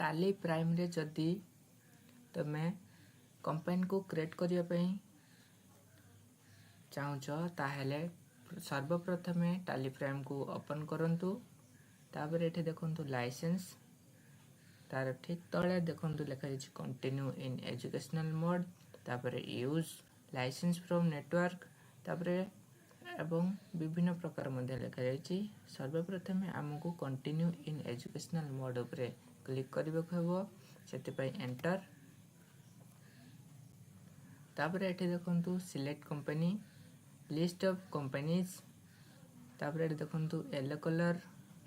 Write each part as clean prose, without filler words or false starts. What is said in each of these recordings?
टाली प्राइम रे जदि तुमे कंपानी को क्रिएट करिया पई चाहूच ताहेले सर्वप्रथम टाली प्राइम को ओपन करंतु। तापर एठे देखंतु लाइसेंस तार ठीक तले देखंतु लिखा जाय कंटिन्यू इन एजुकेशनल मोड। तापर यूज लाइसेंस फ्रॉम नेटवर्क तापर एवं विभिन्न प्रकार मध्य लिखा जाय। सर्वप्रथम हमको कंटिन्यू इन एजुकेशनल मोड उपरे क्लिक करबे को हेबो सेति पई एंटर। तापर एठे देखंतु select company list of companies तापर एठे देखंतु येलो कलर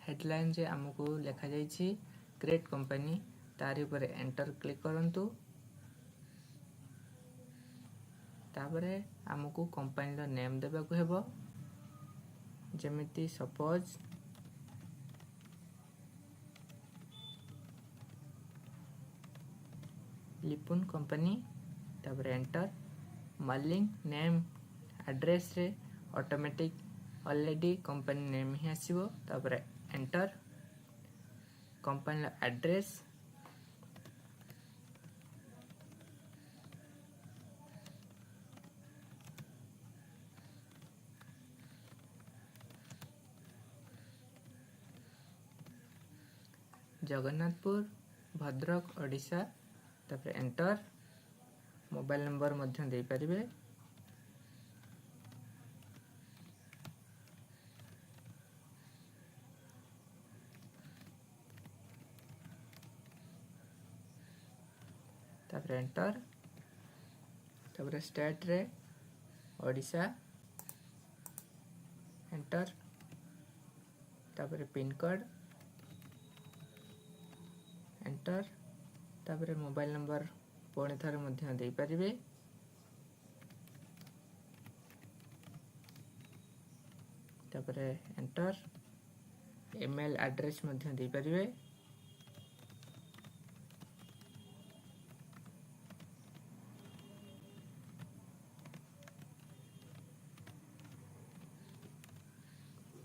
हेडलाइन जे हमको लिखा जाय क्रिएट कंपनी तारि ऊपर एंटर क्लिक करंतु। तापर हमको कंपनी रो नेम देबा को हेबो जेमिति सपोज लिपुन कंपनी। तापर एंटर मलिंग नेम एड्रेस रे ऑटोमेटिक ऑलरेडी कंपनी नेम ही आसीबो। तापर enter company address Jagannathpur Bhadrak Odisha. तापर एंटर मोबाइल नंबर मध्य दे परिबे। तापर एंटर तापर स्टेट रे ओडिशा एंटर तापर पिन कोड एंटर तापर मोबाइल नंबर पुणी थर मध्य दे परिबे। तापर एंटर ईमेल एड्रेस मध्य दे परिबे।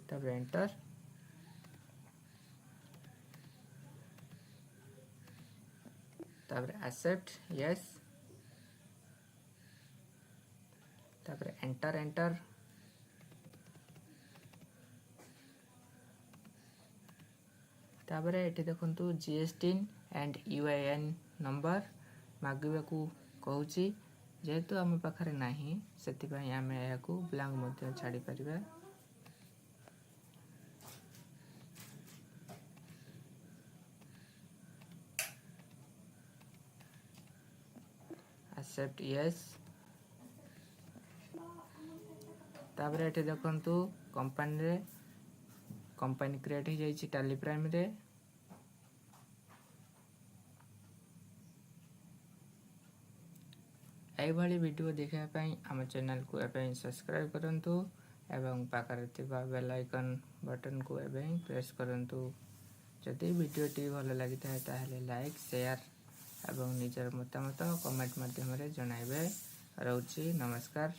तापर एंटर तापर एक्सेप्ट यस तापर एंटर एंटर तापर एठी देखंतु जीएसटी एंड यूआईएन नंबर मागिबा को कहूची। जेहेतु आम पाखरे नाही सेति पई आमे याकू ब्लैंक मध्य छाडी परिबा। एक्सेप्ट यस तापर एठी देखंतु कंपनी क्रिएट हो जाई टाली प्राइम रे। एई भली वीडियो देखा पई हम चैनल को एबे सब्सक्राइब करंतु एवं पाखरे थिबा बेल आइकन बटन को एबे प्रेस करंतु। जदि वीडियो टी भल लागि थाए ताहेले लाइक शेयर एवं निजर मतामत कमेंट माध्यम रे जणाइबे। रहउची नमस्कार।